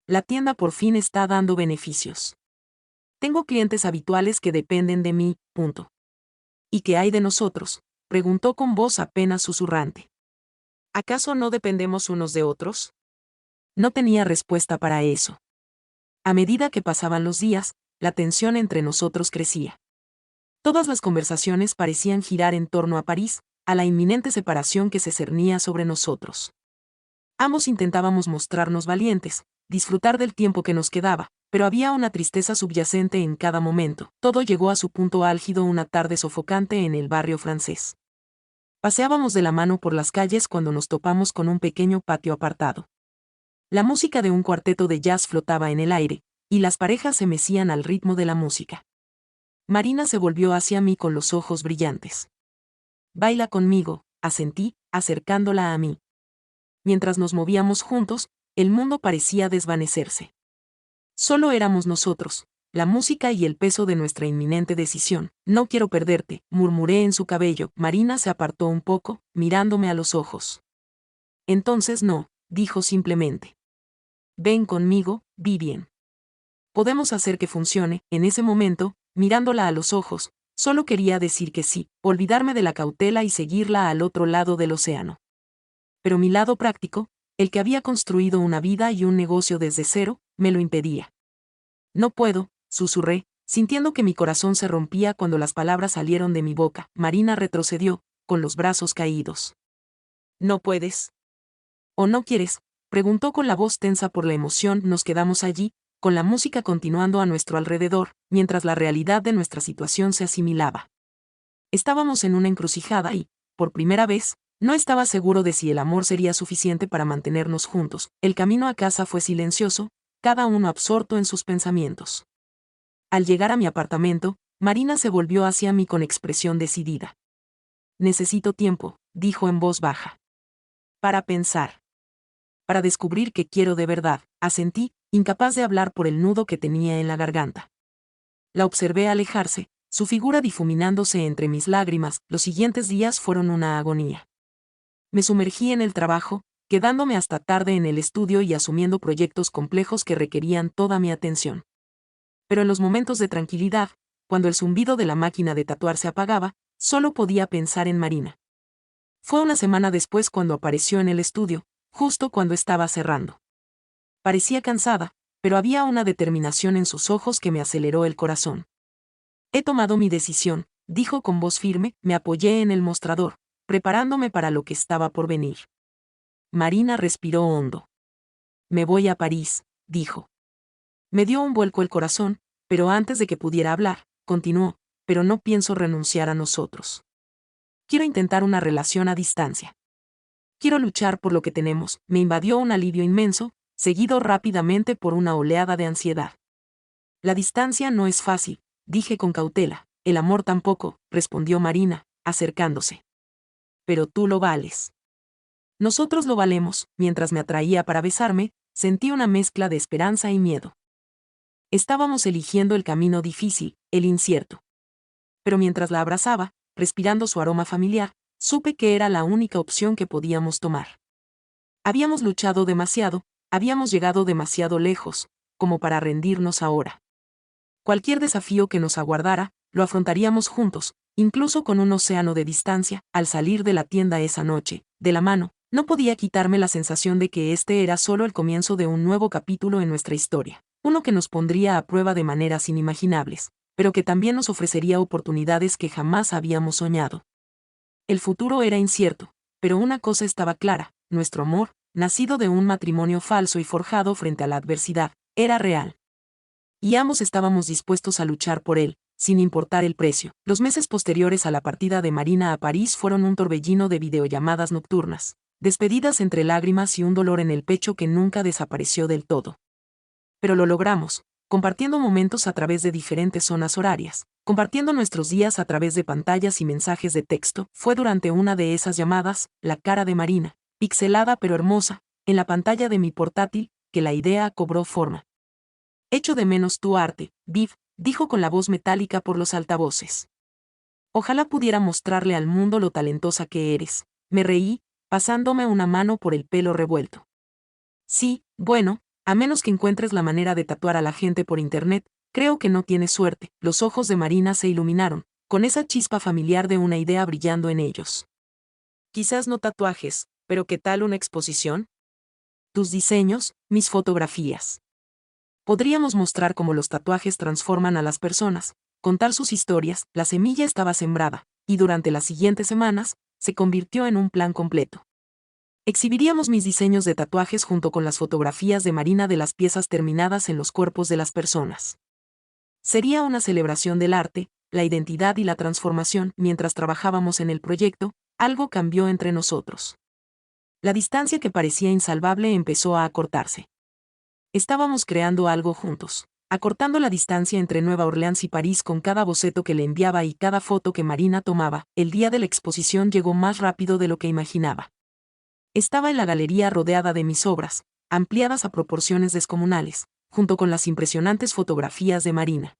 Speaker 1: La tienda por fin está dando beneficios. Tengo clientes habituales que dependen de mí, punto. ¿Y qué hay de nosotros?, preguntó con voz apenas susurrante. ¿Acaso no dependemos unos de otros? No tenía respuesta para eso. A medida que pasaban los días, la tensión entre nosotros crecía. Todas las conversaciones parecían girar en torno a París, a la inminente separación que se cernía sobre nosotros. Ambos intentábamos mostrarnos valientes, disfrutar del tiempo que nos quedaba, pero había una tristeza subyacente en cada momento. Todo llegó a su punto álgido una tarde sofocante en el barrio francés. Paseábamos de la mano por las calles cuando nos topamos con un pequeño patio apartado. La música de un cuarteto de jazz flotaba en el aire, y las parejas se mecían al ritmo de la música. Marina se volvió hacia mí con los ojos brillantes. Baila conmigo, asentí, acercándola a mí. Mientras nos movíamos juntos, el mundo parecía desvanecerse. Solo éramos nosotros, la música y el peso de nuestra inminente decisión. No quiero perderte, murmuré en su cabello. Marina se apartó un poco, mirándome a los ojos. Entonces no, dijo simplemente. Ven conmigo, Vivien. Podemos hacer que funcione. En ese momento, mirándola a los ojos, solo quería decir que sí, olvidarme de la cautela y seguirla al otro lado del océano. Pero mi lado práctico, el que había construido una vida y un negocio desde cero, me lo impedía. No puedo, susurré, sintiendo que mi corazón se rompía cuando las palabras salieron de mi boca. Marina retrocedió, con los brazos caídos. ¿No puedes? ¿O no quieres?, preguntó con la voz tensa por la emoción. Nos quedamos allí, con la música continuando a nuestro alrededor, mientras la realidad de nuestra situación se asimilaba. Estábamos en una encrucijada y, por primera vez, no estaba seguro de si el amor sería suficiente para mantenernos juntos. El camino a casa fue silencioso, cada uno absorto en sus pensamientos. Al llegar a mi apartamento, Marina se volvió hacia mí con expresión decidida. Necesito tiempo, dijo en voz baja. Para pensar. Para descubrir qué quiero de verdad, asentí, incapaz de hablar por el nudo que tenía en la garganta. La observé alejarse, su figura difuminándose entre mis lágrimas. Los siguientes días fueron una agonía. Me sumergí en el trabajo, quedándome hasta tarde en el estudio y asumiendo proyectos complejos que requerían toda mi atención. Pero en los momentos de tranquilidad, cuando el zumbido de la máquina de tatuar se apagaba, solo podía pensar en Marina. Fue una semana después cuando apareció en el estudio, justo cuando estaba cerrando. Parecía cansada, pero había una determinación en sus ojos que me aceleró el corazón. He tomado mi decisión, dijo con voz firme. Me apoyé en el mostrador, preparándome para lo que estaba por venir. Marina respiró hondo. Me voy a París, dijo. Me dio un vuelco el corazón, pero antes de que pudiera hablar, continuó, pero no pienso renunciar a nosotros. Quiero intentar una relación a distancia. Quiero luchar por lo que tenemos. Me invadió un alivio inmenso, seguido rápidamente por una oleada de ansiedad. La distancia no es fácil, dije con cautela. El amor tampoco, respondió Marina, acercándose. Pero tú lo vales. Nosotros lo valemos. Mientras me atraía para besarme, sentí una mezcla de esperanza y miedo. Estábamos eligiendo el camino difícil, el incierto. Pero mientras la abrazaba, respirando su aroma familiar, supe que era la única opción que podíamos tomar. Habíamos luchado demasiado, habíamos llegado demasiado lejos, como para rendirnos ahora. Cualquier desafío que nos aguardara, lo afrontaríamos juntos, incluso con un océano de distancia. Al salir de la tienda esa noche, de la mano, no podía quitarme la sensación de que este era solo el comienzo de un nuevo capítulo en nuestra historia, uno que nos pondría a prueba de maneras inimaginables, pero que también nos ofrecería oportunidades que jamás habíamos soñado. El futuro era incierto, pero una cosa estaba clara: nuestro amor, nacido de un matrimonio falso y forjado frente a la adversidad, era real. Y ambos estábamos dispuestos a luchar por él, sin importar el precio. Los meses posteriores a la partida de Marina a París fueron un torbellino de videollamadas nocturnas, despedidas entre lágrimas y un dolor en el pecho que nunca desapareció del todo. Pero lo logramos, compartiendo momentos a través de diferentes zonas horarias, compartiendo nuestros días a través de pantallas y mensajes de texto. Fue durante una de esas llamadas, la cara de Marina, pixelada pero hermosa, en la pantalla de mi portátil, que la idea cobró forma. Echo de menos tu arte, Viv, dijo con la voz metálica por los altavoces. Ojalá pudiera mostrarle al mundo lo talentosa que eres. Me reí, pasándome una mano por el pelo revuelto. Sí, bueno, a menos que encuentres la manera de tatuar a la gente por internet, creo que no tienes suerte. Los ojos de Marina se iluminaron, con esa chispa familiar de una idea brillando en ellos. Quizás no tatuajes, pero ¿qué tal una exposición? Tus diseños, mis fotografías. Podríamos mostrar cómo los tatuajes transforman a las personas, contar sus historias. La semilla estaba sembrada, y durante las siguientes semanas, se convirtió en un plan completo. Exhibiríamos mis diseños de tatuajes junto con las fotografías de Marina de las piezas terminadas en los cuerpos de las personas. Sería una celebración del arte, la identidad y la transformación. Mientras trabajábamos en el proyecto, algo cambió entre nosotros. La distancia que parecía insalvable empezó a acortarse. Estábamos creando algo juntos, acortando la distancia entre Nueva Orleans y París con cada boceto que le enviaba y cada foto que Marina tomaba. El día de la exposición llegó más rápido de lo que imaginaba. Estaba en la galería rodeada de mis obras, ampliadas a proporciones descomunales, junto con las impresionantes fotografías de Marina.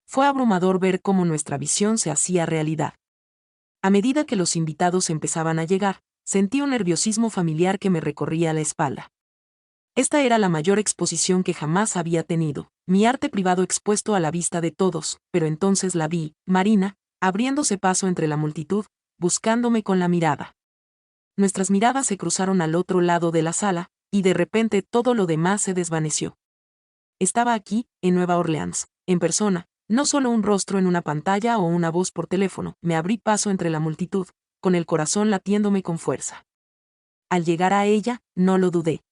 Speaker 1: Fue abrumador ver cómo nuestra visión se hacía realidad. A medida que los invitados empezaban a llegar, sentí un nerviosismo familiar que me recorría la espalda. Esta era la mayor exposición que jamás había tenido, mi arte privado expuesto a la vista de todos, pero entonces la vi, Marina, abriéndose paso entre la multitud, buscándome con la mirada. Nuestras miradas se cruzaron al otro lado de la sala, y de repente todo lo demás se desvaneció. Estaba aquí, en Nueva Orleans, en persona, no solo un rostro en una pantalla o una voz por teléfono. Me abrí paso entre la multitud, con el corazón latiéndome con fuerza. Al llegar a ella, no lo dudé.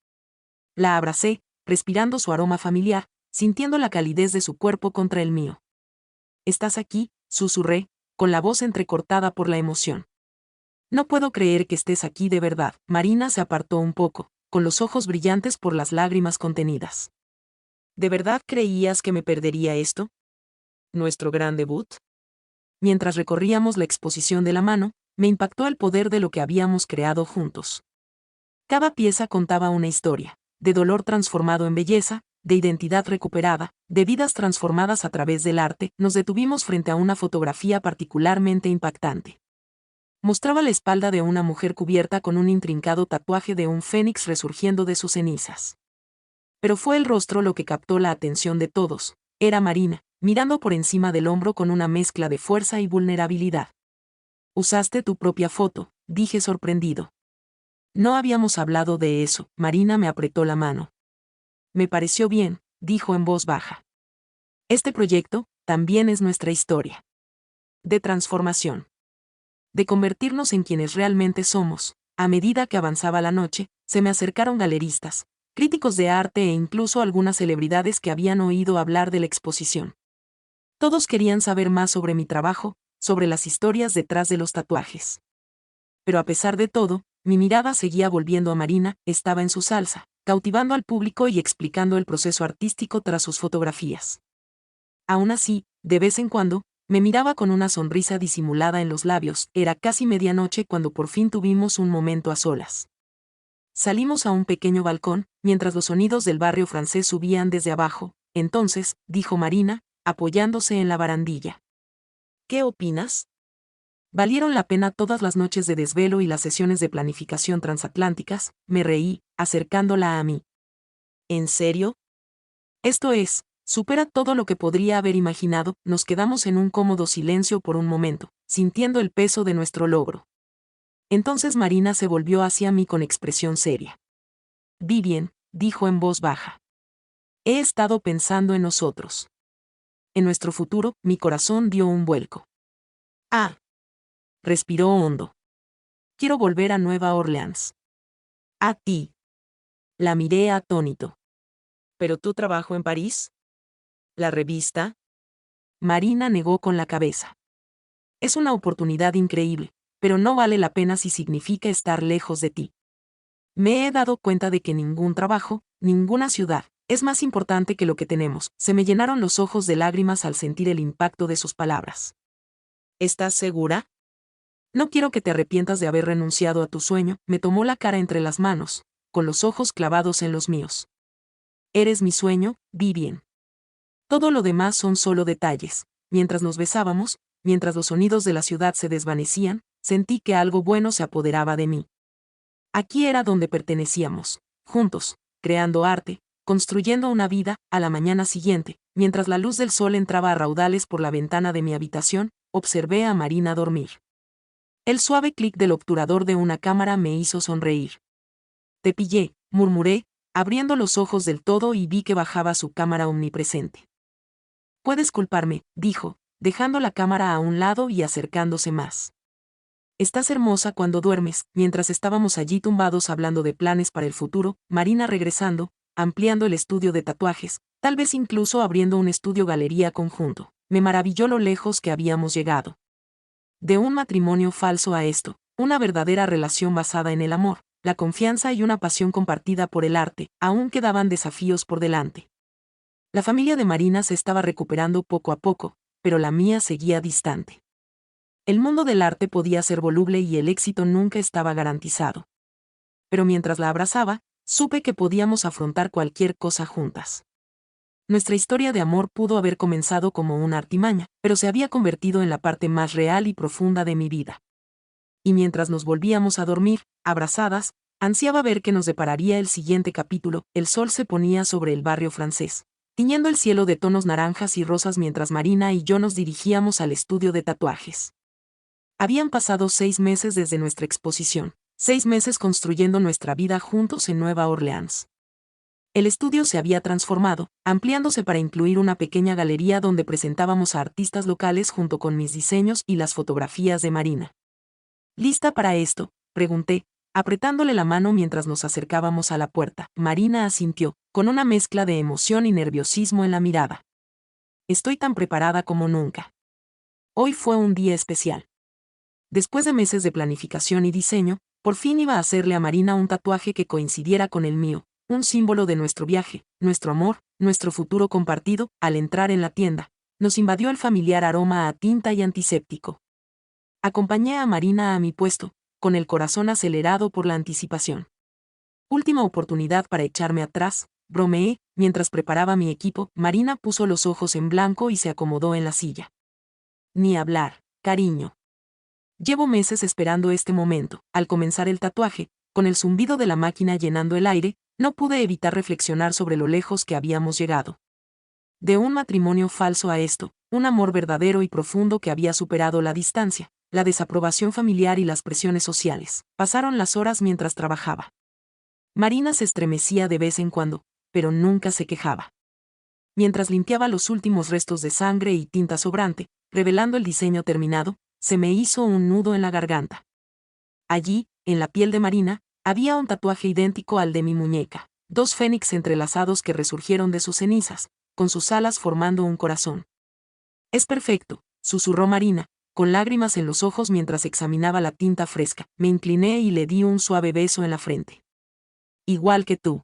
Speaker 1: La abracé, respirando su aroma familiar, sintiendo la calidez de su cuerpo contra el mío. «¿Estás aquí?», susurré, con la voz entrecortada por la emoción. «No puedo creer que estés aquí de verdad». Marina se apartó un poco, con los ojos brillantes por las lágrimas contenidas. «¿De verdad creías que me perdería esto? ¿Nuestro gran debut?». Mientras recorríamos la exposición de la mano, me impactó el poder de lo que habíamos creado juntos. Cada pieza contaba una historia, de dolor transformado en belleza, de identidad recuperada, de vidas transformadas a través del arte. Nos detuvimos frente a una fotografía particularmente impactante. Mostraba la espalda de una mujer cubierta con un intrincado tatuaje de un fénix resurgiendo de sus cenizas. Pero fue el rostro lo que captó la atención de todos. Era Marina, mirando por encima del hombro con una mezcla de fuerza y vulnerabilidad. «Usaste tu propia foto», dije sorprendido. «No habíamos hablado de eso». Marina me apretó la mano. «Me pareció bien», dijo en voz baja. «Este proyecto también es nuestra historia. De transformación. De convertirnos en quienes realmente somos». A medida que avanzaba la noche, se me acercaron galeristas, críticos de arte e incluso algunas celebridades que habían oído hablar de la exposición. Todos querían saber más sobre mi trabajo, sobre las historias detrás de los tatuajes. Pero a pesar de todo, mi mirada seguía volviendo a Marina. Estaba en su salsa, cautivando al público y explicando el proceso artístico tras sus fotografías. Aún así, de vez en cuando, me miraba con una sonrisa disimulada en los labios. Era casi medianoche cuando por fin tuvimos un momento a solas. Salimos a un pequeño balcón, mientras los sonidos del barrio francés subían desde abajo. Entonces, dijo Marina, apoyándose en la barandilla. ¿Qué opinas? ¿Valieron la pena todas las noches de desvelo y las sesiones de planificación transatlánticas? Me reí, acercándola a mí. ¿En serio? Esto es, supera todo lo que podría haber imaginado. Nos quedamos en un cómodo silencio por un momento, sintiendo el peso de nuestro logro. Entonces Marina se volvió hacia mí con expresión seria. Vivien, dijo en voz baja. He estado pensando en nosotros. En nuestro futuro. Mi corazón dio un vuelco. Ah. Respiró hondo. Quiero volver a Nueva Orleans. ¿A ti? La miré atónito. ¿Pero tu trabajo en París? ¿La revista? Marina negó con la cabeza. Es una oportunidad increíble, pero no vale la pena si significa estar lejos de ti. Me he dado cuenta de que ningún trabajo, ninguna ciudad, es más importante que lo que tenemos. Se me llenaron los ojos de lágrimas al sentir el impacto de sus palabras. ¿Estás segura? No quiero que te arrepientas de haber renunciado a tu sueño. Me tomó la cara entre las manos, con los ojos clavados en los míos. Eres mi sueño, Vivien. Todo lo demás son solo detalles. Mientras nos besábamos, mientras los sonidos de la ciudad se desvanecían, sentí que algo bueno se apoderaba de mí. Aquí era donde pertenecíamos, juntos, creando arte, construyendo una vida. A la mañana siguiente, mientras la luz del sol entraba a raudales por la ventana de mi habitación, observé a Marina dormir. El suave clic del obturador de una cámara me hizo sonreír. Te pillé, murmuré, abriendo los ojos del todo y vi que bajaba su cámara omnipresente. Puedes culparme, dijo, dejando la cámara a un lado y acercándose más. Estás hermosa cuando duermes. Mientras estábamos allí tumbados hablando de planes para el futuro, Marina regresando, ampliando el estudio de tatuajes, tal vez incluso abriendo un estudio galería conjunto. Me maravilló lo lejos que habíamos llegado. De un matrimonio falso a esto, una verdadera relación basada en el amor, la confianza y una pasión compartida por el arte. Aún quedaban desafíos por delante. La familia de Marina se estaba recuperando poco a poco, pero la mía seguía distante. El mundo del arte podía ser voluble y el éxito nunca estaba garantizado. Pero mientras la abrazaba, supe que podíamos afrontar cualquier cosa juntas. Nuestra historia de amor pudo haber comenzado como una artimaña, pero se había convertido en la parte más real y profunda de mi vida. Y mientras nos volvíamos a dormir, abrazadas, ansiaba ver qué nos depararía el siguiente capítulo. El sol se ponía sobre el barrio francés, tiñendo el cielo de tonos naranjas y rosas mientras Marina y yo nos dirigíamos al estudio de tatuajes. Habían pasado 6 meses desde nuestra exposición, 6 meses construyendo nuestra vida juntos en Nueva Orleans. El estudio se había transformado, ampliándose para incluir una pequeña galería donde presentábamos a artistas locales junto con mis diseños y las fotografías de Marina. ¿Lista para esto?, pregunté, apretándole la mano mientras nos acercábamos a la puerta. Marina asintió, con una mezcla de emoción y nerviosismo en la mirada. Estoy tan preparada como nunca. Hoy fue un día especial. Después de meses de planificación y diseño, por fin iba a hacerle a Marina un tatuaje que coincidiera con el mío, un símbolo de nuestro viaje, nuestro amor, nuestro futuro compartido. Al entrar en la tienda, nos invadió el familiar aroma a tinta y antiséptico. Acompañé a Marina a mi puesto, con el corazón acelerado por la anticipación. Última oportunidad para echarme atrás, bromeé, mientras preparaba mi equipo. Marina puso los ojos en blanco y se acomodó en la silla. Ni hablar, cariño. Llevo meses esperando este momento. Al comenzar el tatuaje, con el zumbido de la máquina llenando el aire, no pude evitar reflexionar sobre lo lejos que habíamos llegado. De un matrimonio falso a esto, un amor verdadero y profundo que había superado la distancia, la desaprobación familiar y las presiones sociales. Pasaron las horas mientras trabajaba. Marina se estremecía de vez en cuando, pero nunca se quejaba. Mientras limpiaba los últimos restos de sangre y tinta sobrante, revelando el diseño terminado, se me hizo un nudo en la garganta. Allí, en la piel de Marina, había un tatuaje idéntico al de mi muñeca, 2 fénix entrelazados que resurgieron de sus cenizas, con sus alas formando un corazón. Es perfecto, susurró Marina, con lágrimas en los ojos mientras examinaba la tinta fresca. Me incliné y le di un suave beso en la frente. Igual que tú.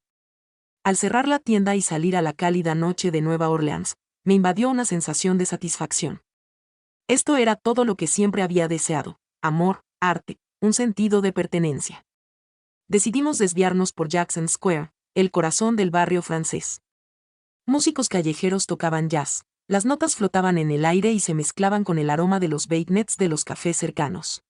Speaker 1: Al cerrar la tienda y salir a la cálida noche de Nueva Orleans, me invadió una sensación de satisfacción. Esto era todo lo que siempre había deseado: amor, arte, un sentido de pertenencia. Decidimos desviarnos por Jackson Square, el corazón del barrio francés. Músicos callejeros tocaban jazz, las notas flotaban en el aire y se mezclaban con el aroma de los beignets de los cafés cercanos.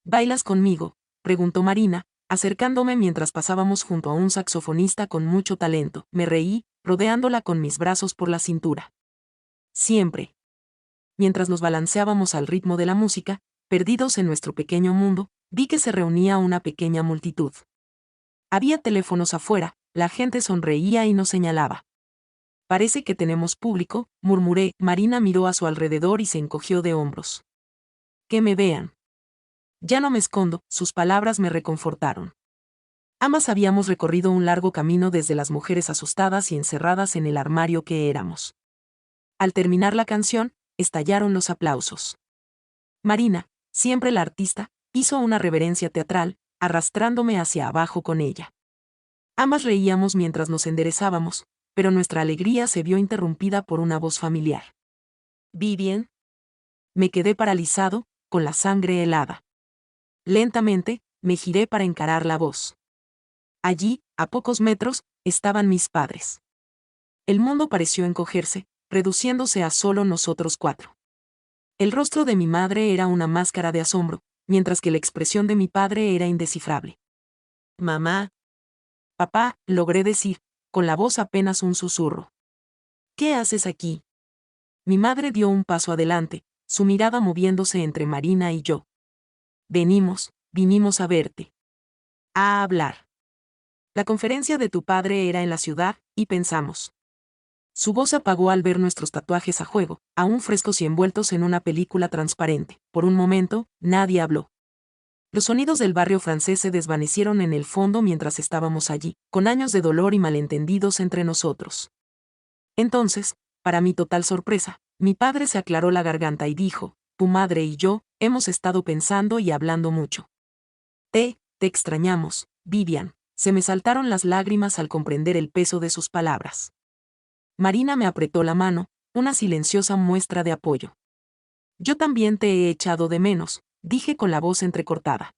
Speaker 1: ¿Bailas conmigo?, preguntó Marina, acercándome mientras pasábamos junto a un saxofonista con mucho talento. Me reí, rodeándola con mis brazos por la cintura. Siempre. Mientras nos balanceábamos al ritmo de la música, perdidos en nuestro pequeño mundo, vi que se reunía una pequeña multitud. Había teléfonos afuera, la gente sonreía y nos señalaba. Parece que tenemos público, murmuré. Marina miró a su alrededor y se encogió de hombros. Que me vean. Ya no me escondo, sus palabras me reconfortaron. Ambas habíamos recorrido un largo camino desde las mujeres asustadas y encerradas en el armario que éramos. Al terminar la canción, estallaron los aplausos. Marina, siempre la artista, hizo una reverencia teatral, arrastrándome hacia abajo con ella. Ambas reíamos mientras nos enderezábamos, pero nuestra alegría se vio interrumpida por una voz familiar. ¿Vivien? Me quedé paralizado, con la sangre helada. Lentamente, me giré para encarar la voz. Allí, a pocos metros, estaban mis padres. El mundo pareció encogerse, reduciéndose a solo nosotros cuatro. El rostro de mi madre era una máscara de asombro, mientras que la expresión de mi padre era indescifrable. Mamá. Papá, logré decir, con la voz apenas un susurro. ¿Qué haces aquí? Mi madre dio un paso adelante, su mirada moviéndose entre Marina y yo. Vinimos a verte. A hablar. La conferencia de tu padre era en la ciudad, y pensamos. Su voz apagó al ver nuestros tatuajes a juego, aún frescos y envueltos en una película transparente. Por un momento, nadie habló. Los sonidos del barrio francés se desvanecieron en el fondo mientras estábamos allí, con años de dolor y malentendidos entre nosotros. Entonces, para mi total sorpresa, mi padre se aclaró la garganta y dijo: tu madre y yo, hemos estado pensando y hablando mucho. Te extrañamos, Vivian. Se me saltaron las lágrimas al comprender el peso de sus palabras. Marina me apretó la mano, una silenciosa muestra de apoyo. Yo también te he echado de menos, dije con la voz entrecortada.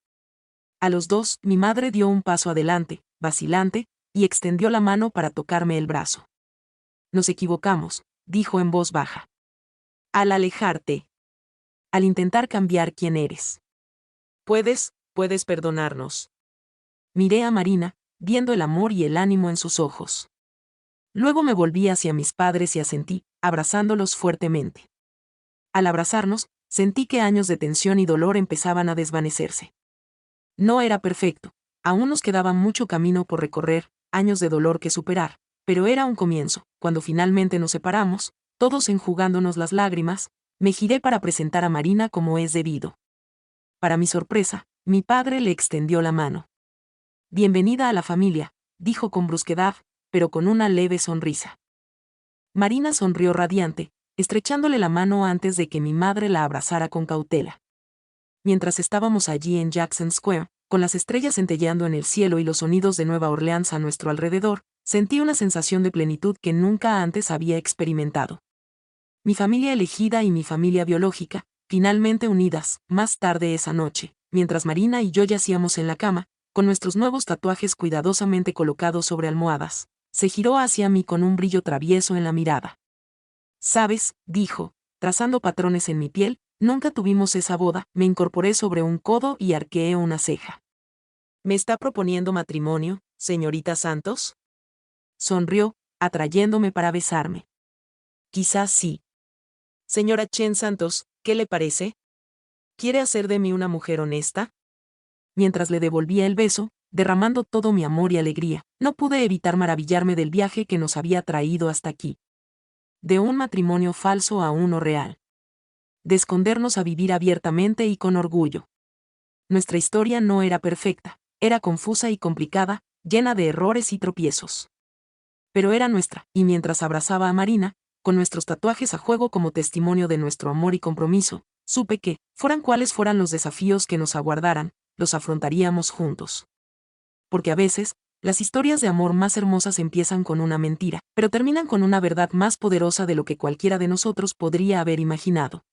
Speaker 1: A los dos, mi madre dio un paso adelante, vacilante, y extendió la mano para tocarme el brazo. Nos equivocamos, dijo en voz baja. Al alejarte. Al intentar cambiar quién eres. Puedes perdonarnos. Miré a Marina, viendo el amor y el ánimo en sus ojos. Luego me volví hacia mis padres y asentí, abrazándolos fuertemente. Al abrazarnos, sentí que años de tensión y dolor empezaban a desvanecerse. No era perfecto, aún nos quedaba mucho camino por recorrer, años de dolor que superar, pero era un comienzo. Cuando finalmente nos separamos, todos enjugándonos las lágrimas, me giré para presentar a Marina como es debido. Para mi sorpresa, mi padre le extendió la mano. Bienvenida a la familia, dijo con brusquedad, pero con una leve sonrisa. Marina sonrió radiante, estrechándole la mano antes de que mi madre la abrazara con cautela. Mientras estábamos allí en Jackson Square, con las estrellas centelleando en el cielo y los sonidos de Nueva Orleans a nuestro alrededor, sentí una sensación de plenitud que nunca antes había experimentado. Mi familia elegida y mi familia biológica, finalmente unidas. Más tarde esa noche, mientras Marina y yo yacíamos en la cama, con nuestros nuevos tatuajes cuidadosamente colocados sobre almohadas, se giró hacia mí con un brillo travieso en la mirada. ¿Sabes?, dijo, trazando patrones en mi piel, nunca tuvimos esa boda. Me incorporé sobre un codo y arqueé una ceja. ¿Me está proponiendo matrimonio, señorita Santos? Sonrió, atrayéndome para besarme. Quizás sí. Señora Chen Santos, ¿qué le parece? ¿Quiere hacer de mí una mujer honesta? Mientras le devolvía el beso, derramando todo mi amor y alegría, no pude evitar maravillarme del viaje que nos había traído hasta aquí. De un matrimonio falso a uno real. De escondernos a vivir abiertamente y con orgullo. Nuestra historia no era perfecta, era confusa y complicada, llena de errores y tropiezos. Pero era nuestra, y mientras abrazaba a Marina, con nuestros tatuajes a juego como testimonio de nuestro amor y compromiso, supe que, fueran cuales fueran los desafíos que nos aguardaran, los afrontaríamos juntos. Porque a veces, Las historias de amor más hermosas empiezan con una mentira, pero terminan con una verdad más poderosa de lo que cualquiera de nosotros podría haber imaginado.